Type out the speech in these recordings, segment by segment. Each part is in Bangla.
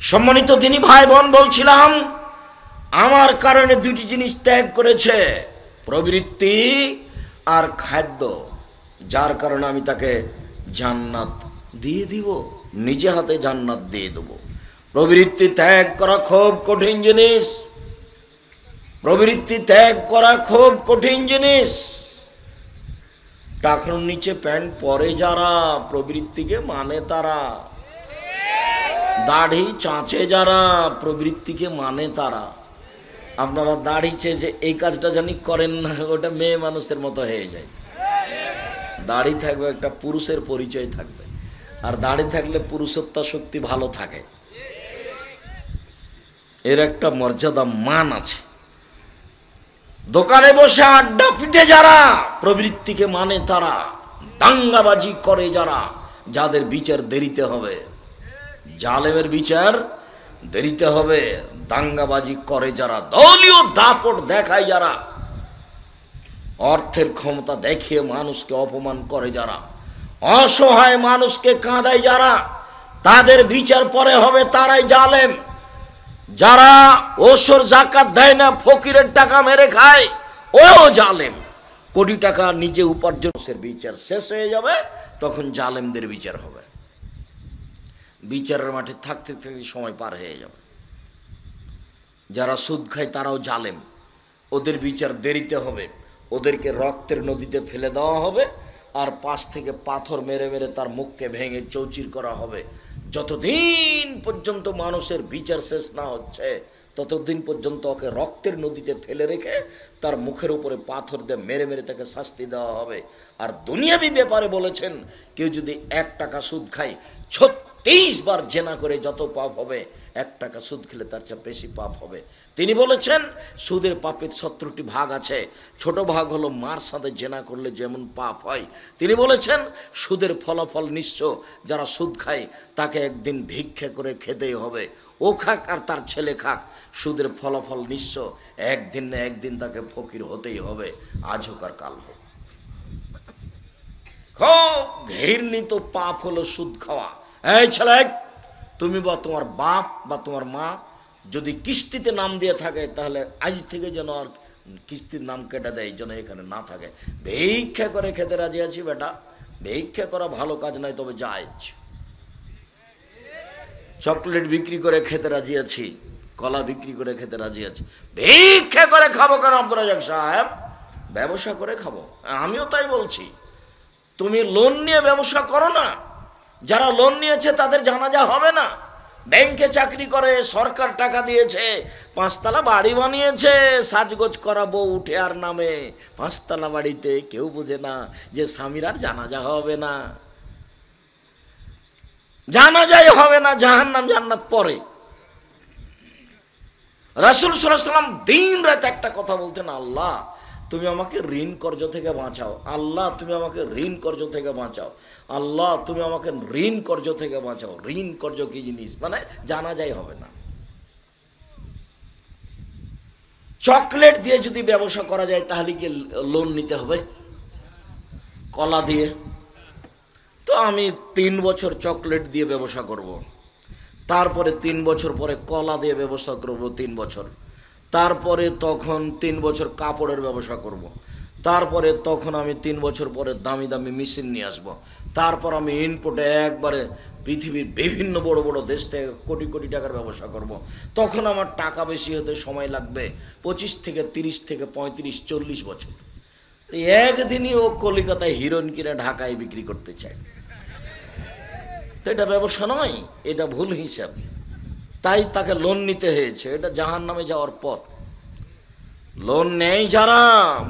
সম্মানিত দিনী ভাই বোন, বলছিলাম আমার কারণে দুটি জিনিস ত্যাগ করেছে, প্রবৃত্তি আর খাদ্য, যার কারণে আমি তাকে জান্নাত দিয়ে দিব, নিজে হাতে জান্নাত দিয়ে দেব। প্রবৃত্তি ত্যাগ করা খুব কঠিন জিনিস, প্রবৃত্তি ত্যাগ করা খুব কঠিন জিনিস। টাকার নিচে প্যান্ট পরে যারা প্রবৃত্তিকে মানে তারা, দাড়ি চাঁচে যারা প্রবৃত্তিকে মানে তারা। আপনারা দাড়ি চেঁচে এই কাজটা জানি করেন না, ওটা মেয়ে মানুষের মতো হয়ে যায়। দাড়ি থাকবে একটা পুরুষের পরিচয় থাকবে, আর দাড়ি থাকলে পুরুষত্ব শক্তি ভালো থাকে, এর একটা মর্যাদা মান আছে। দোকানে বসে আড্ডা পিটে যারা প্রবৃত্তিকে মানে তারা, দাঙ্গাবাজি করে যারা, যাদের বিচার দেরিতে হবে, জালেমের বিচার দেরিতে হবে, দাঙ্গাবাজি করে যারা, দলীয় দাপট দেখায় যারা, অর্থের ক্ষমতা দেখিয়ে মানুষকে অপমান করে যারা, অসহায় মানুষকে কাঁদায় যারা, তাদের বিচার পরে হবে, তারাই জালেম। যারা ওসর জাকাত দেয় না, ফকিরের টাকা মেরে খায়, ও জালেম। কোটি টাকা নিজে উপার্জনের বিচার শেষ হয়ে যাবে, তখন জালেমদের বিচার হবে। বিচারের মাঠে থাকতে থাকতে সময় পার হয়ে যাবে। যারা সুদ খায় তারাও জালেম, ওদের বিচার দেরিতে হবে, ওদেরকে রক্তের নদীতে ফেলে দেওয়া হবে, আর পাশ থেকে পাথর মেরে মেরে তার মুখকে ভেঙে চৌচির করা হবে। যতদিন পর্যন্ত মানুষের বিচার শেষ না হচ্ছে, ততদিন পর্যন্ত ওকে রক্তের নদীতে ফেলে রেখে তার মুখের উপরে পাথর দিয়ে মেরে মেরে তাকে শাস্তি দেওয়া হবে। আর দুনিয়াবি ব্যাপারে বলেছেন, কেউ যদি 1 টাকা সুদ খায়, 36 বার জেনা করে যত পাপ হবে, 1 টাকা সুদ খেলে তার চেয়ে বেশি পাপ হবে। তিনি বলেছেন সুদের পাপের 17টি ভাগ আছে, ছোট ভাগ হলো মার সাথে জেনা করলে যেমন পাপ হয়। তিনি বলেছেন সুদের ফলাফল নিঃস্ব, যারা সুদ খায় তাকে একদিন ভিক্ষা করে খেতেই হবে, ও খাক আর তার ছেলে খাক, সুদের ফলাফল নিঃস্ব, একদিন না একদিন তাকে ফকির হতেই হবে, আজ হোক আর কাল হোক। খুব ঘৃণিত পাপ হলো সুদ খাওয়া। এই ছেলে, তুমি বা তোমার বাপ বা তোমার মা যদি কিস্তিতে নাম দিয়ে থাকে, তাহলে আজ থেকে যেন আর কিস্তির নাম কেটে দেয়, যেন এখানে না থাকে। ভিক্ষা করে খেতে রাজি আছি বেটা, ভিক্ষা করা ভালো কাজ নয়, তবে জায়েজ। চকলেট বিক্রি করে খেতে রাজি আছি, কলা বিক্রি করে খেতে রাজি আছি, ভিক্ষা করে খাবো কেন আব্দুর রাজাক সাহেব? ব্যবসা করে খাবো। আমিও তাই বলছি, তুমি লোন নিয়ে ব্যবসা করো না। যারা লোন নিয়েছে তাদের জানাজা হবে না। ব্যাংকে চাকরি করে, সরকার টাকা দিয়েছে, 5 তলা বাড়ি বানিয়েছে, সাজগোজ করা বউ উঠে আর নামে 5 তলা বাড়িতে, কেউ বোঝে না যে স্বামীর আর জানাজা হবে না, জানাজাই হবে না, জাহান্নাম জান্নাত পরে। রাসূল সাল্লাল্লাহু আলাইহি ওয়াসাল্লাম দিন রাত একটা কথা বলতেন, আল্লাহ তুমি আমাকে ঋণ কর্জ থেকে বাঁচাও, আল্লাহ তুমি আমাকে ঋণ কর্জ থেকে বাঁচাও, আল্লাহ তুমি আমাকে ঋণ কর্জ থেকে বাঁচাও। ঋণ কর্জ কি জিনিস? মানে জানাজাই হবে না। চকলেট দিয়ে যদি ব্যবসা করা যায়, তাহলে কি লোন নিতে হবে? কলা দিয়ে তো আমি 3 বছর চকলেট দিয়ে ব্যবসা করব, তারপরে 3 বছর পরে কলা দিয়ে ব্যবসা করব 3 বছর, তারপরে তখন 3 বছর কাপড়ের ব্যবসা করব, তারপরে তখন আমি 3 বছর পরে দামি দামি মেশিন নিয়ে আসবো, তারপর আমি ইনপুটে একবারে পৃথিবীর বিভিন্ন বড় বড় দেশ থেকে কোটি কোটি টাকার ব্যবসা করব। তখন আমার টাকা বেশি হতে সময় লাগবে 25 থেকে 30 থেকে 35 40 বছর। একদিনই ও কলিকাতায় হিরোইন কিনে ঢাকায় বিক্রি করতে চায়, তো এটা ব্যবসা নয়, এটা ভুল হিসাব। তাই তাকে লোন নিতে হয়েছে, এটা জাহান্নামে যাওয়ার পথ। লোন নেই যারা,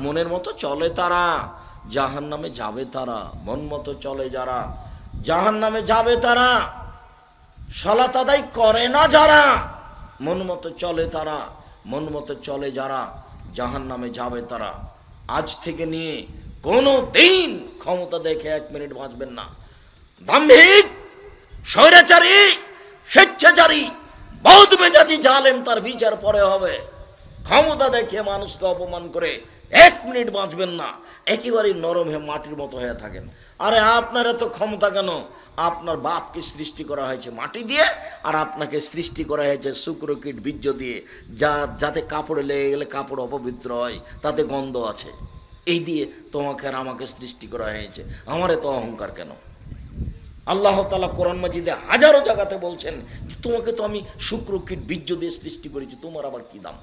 মনের মতো চলে তারা জাহান্নামে যাবে, তারা মন মতো চলে যারা জাহান্নামে যাবে, তারা সালাত আদায় করে না যারা, মন মতো চলে তারা, মন মতো চলে যারা জাহান্নামে যাবে তারা। আজ থেকে নিয়ে কোনো দিন ক্ষমতা দেখে 1 মিনিট বাঁচবেন না। দাম্ভিক, স্বৈরাচারী, স্বেচ্ছাচারী, বদমেজাজি জালেম, তার বিচার পরে হবে। ক্ষমতা দেখে মানুষকে অপমান করে 1 মিনিট বাঁচবেন না, একেবারেই নরম হয়ে মাটির মতো হয়ে থাকেন। আরে আপনারা তো ক্ষমতা কেন, আপনার বাপকে সৃষ্টি করা হয়েছে মাটি দিয়ে, আর আপনাকে সৃষ্টি করা হয়েছে শুক্রকীট বীর্য দিয়ে, যাতে কাপড়ে লেগে গেলে কাপড় অপবিত্র হয়, তাতে গন্ধ আছে। এই দিয়ে তোমাকে আর আমাকে সৃষ্টি করা হয়েছে। আমার এত অহংকার কেন? আল্লাহ তাআলা কোরআন মাজিদে হাজারো জায়গাতে বলছেন যে তোমাকে তো আমি শুক্রকীট বীর্য দিয়ে সৃষ্টি করেছি, তোমার আবার কি দাম?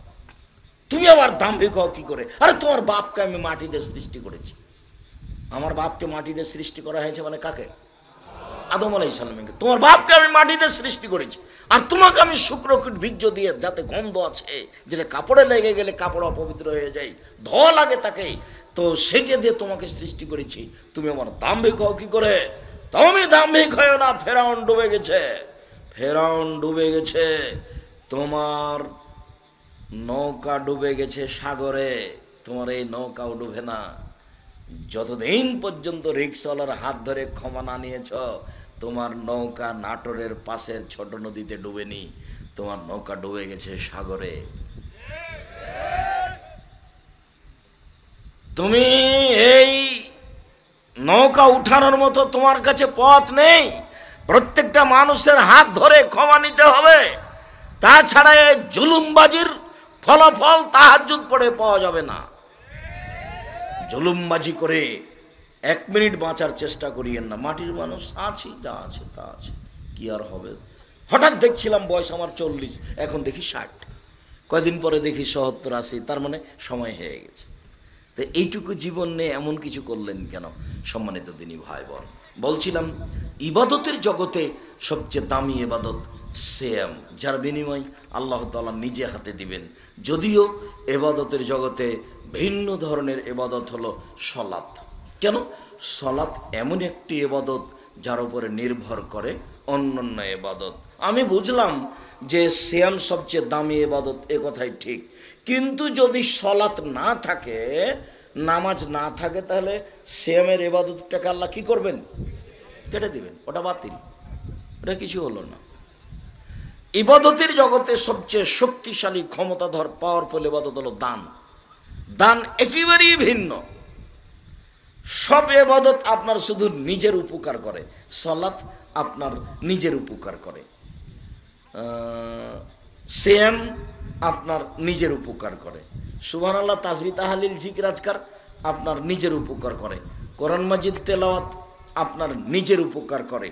তুমি আবার দাম্ভিক হও কি করে? আরে তোমার বাপকে আমি মাটি দিয়ে সৃষ্টি করেছি। আমার বাপকে মাটি দিয়ে সৃষ্টি করা হয়েছে মানে কাকে? আদম আলাইহিস সালামকে। তোমার বাপকে আমি মাটি দিয়ে সৃষ্টি করেছি, আর তোমাকে আমি শুক্রকীট বীর্য দিয়ে, যাতে গন্ধ আছে, যেটা কাপড়ে লেগে গেলে কাপড় অপবিত্র হয়ে যায়, ধোয়া লাগে তাকে, তো সেটা দিয়ে তোমাকে সৃষ্টি করেছি। তুমি আমার দাম্ভিক হও কি করে? তুমি দাম্ভিক হয় না। ফেরাউন ডুবে গেছে, ফেরাউন ডুবে গেছে, তোমার নৌকা ডুবে গেছে সাগরে, তোমার এই নৌকাও ডুবে না। যতদিন পর্যন্ত রিক্সাওয়ালার হাত ধরে ক্ষমা না নিয়েছ, তোমার নৌকা নাটোরের পাশের ছোট নদীতে ডুবেনি, তোমার নৌকা ডুবে গেছে সাগরে। তুমি এই নৌকা উঠানোর মতো তোমার কাছে পথ নেই। প্রত্যেকটা মানুষের হাত ধরে ক্ষমা নিতে হবে, তাছাড়া এই জুলুমবাজির ফলাফল তাহাজ্জুদ পড়ে পাওয়া যাবে না। জুলুমবাজি করে 1 মিনিট বাঁচার চেষ্টা করিয়েন না। মাটির মানুষ আছি, যা আছে তা আছে, কি আর হবে। হঠাৎ দেখছিলাম বয়স আমার 40, এখন দেখি 60, কয়দিন পরে দেখি 70, 80, তার মানে সময় হয়ে গেছে। তো এইটুকু জীবন নিয়ে এমন কিছু করলেন কেন? সম্মানিত দিনী ভাই বোন, বলছিলাম ইবাদতের জগতে সবচেয়ে দামি ইবাদত সিয়াম, যার বিনিময় আল্লাহ তাআলা নিজে হাতে দিবেন। যদিও ইবাদতের জগতে ভিন্ন ধরনের ইবাদত হলো সালাত। কেন? সালাত এমন একটি ইবাদত যার উপরে নির্ভর করে অন্যান্য ইবাদত। আমি বুঝলাম যে সিয়াম সবচেয়ে দামি ইবাদত, এ কথাই ঠিক, কিন্তু যদি সালাত না থাকে, নামাজ না থাকে, তাহলে সিয়ামের ইবাদতটাকে আল্লাহ কি করবেন? কেটে দিবেন, ওটা বাতিল, ওটা কিছু হলো না। ইবাদতের জগতে সবচেয়ে শক্তিশালী, ক্ষমতাধর, পাওয়ারফুল ইবাদত হলো দান। দান একেবারেই ভিন্ন। সব ইবাদত আপনার শুধু নিজের উপকার করে, সালাত আপনার নিজের উপকার করে, সিয়াম আপনার নিজের উপকার করে, সুবহানাল্লাহ, তাসবিহ, তাহলিল, জিকির, আজকার আপনার নিজের উপকার করে, কোরআন মাজিদ তেলাওয়াত আপনার নিজের উপকার করে।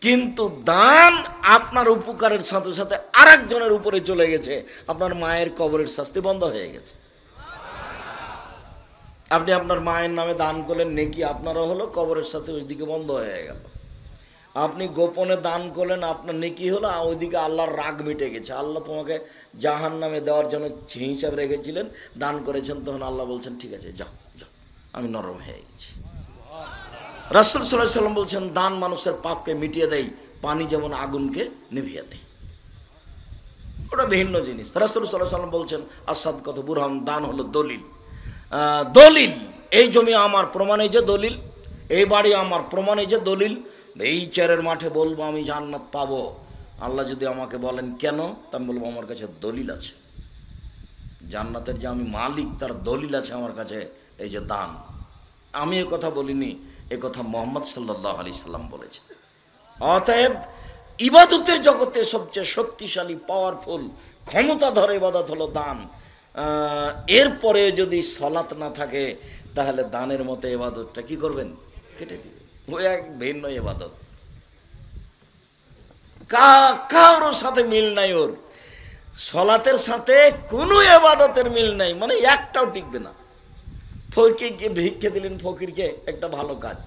কিন্তু দান আপনার উপকারের সাথে সাথে আরেকজনের উপরে চলে গেছে। আপনার মায়ের কবরের শাস্তি বন্ধ হয়ে গেছে। আপনি আপনার মায়ের নামে দান করলেন, নেকি আপনারও হলো, কবরের সাথে ওইদিকে বন্ধ হয়ে গেল। আপনি গোপনে দান করলেন, আপনার নেকি হলো, ওইদিকে আল্লাহর রাগ মিটে গেছে। আল্লাহ তোমাকে জাহান্নামে দেওয়ার জন্য হিসাব রেখেছিলেন, দান করেছেন, তখন আল্লাহ বলছেন ঠিক আছে, যাও যাও, আমি নরম হয়ে গেছি। রাসূল সাল্লাল্লাহু আলাইহি ওয়াসাল্লাম বলছেন দান মানুষের পাপকে মিটিয়ে দেয়, পানি যেমন আগুনকে নিভিয়ে দেয়, ওটা ভিন্ন জিনিস। রাসূল সাল্লাল্লাহু আলাইহি ওয়াসাল্লাম বলছেন আস-সাদকাতু বুরহান, দান হলো দলিল। দলিল, এই জমি আমার প্রমাণ, এই যে দলিল, এই বাড়ি আমার প্রমাণ, এই যে দলিল। এই চেরের মাঠে বলবো আমি জান্নাত পাবো, আল্লাহ যদি আমাকে বলেন কেন, তা আমি বলবো আমার কাছে দলিল আছে, জান্নাতের যে আমি মালিক তার দলিল আছে আমার কাছে, এই যে দান। আমি এ কথা বলিনি, এ কথা মুহাম্মদ সাল্লাল্লাহু আলাইহি সাল্লাম বলেছেন। অতএব ইবাদতের জগতে সবচেয়ে শক্তিশালী, পাওয়ারফুল, ক্ষমতাধর ইবাদত হলো দান। এরপরে যদি সালাত না থাকে, তাহলে দানের মতো ইবাদতটা কি করবেন? কেটে দিবেন। ওই এক ভিন্ন ইবাদত, কারোর সাথে মিল নাই ওর। সালাতের সাথে কোনো ইবাদতের মিল নাই, মানে একটাও টিকবে না। ফকিরকে ভিক্ষে দিলেন, ফকিরকে একটা ভালো কাজ,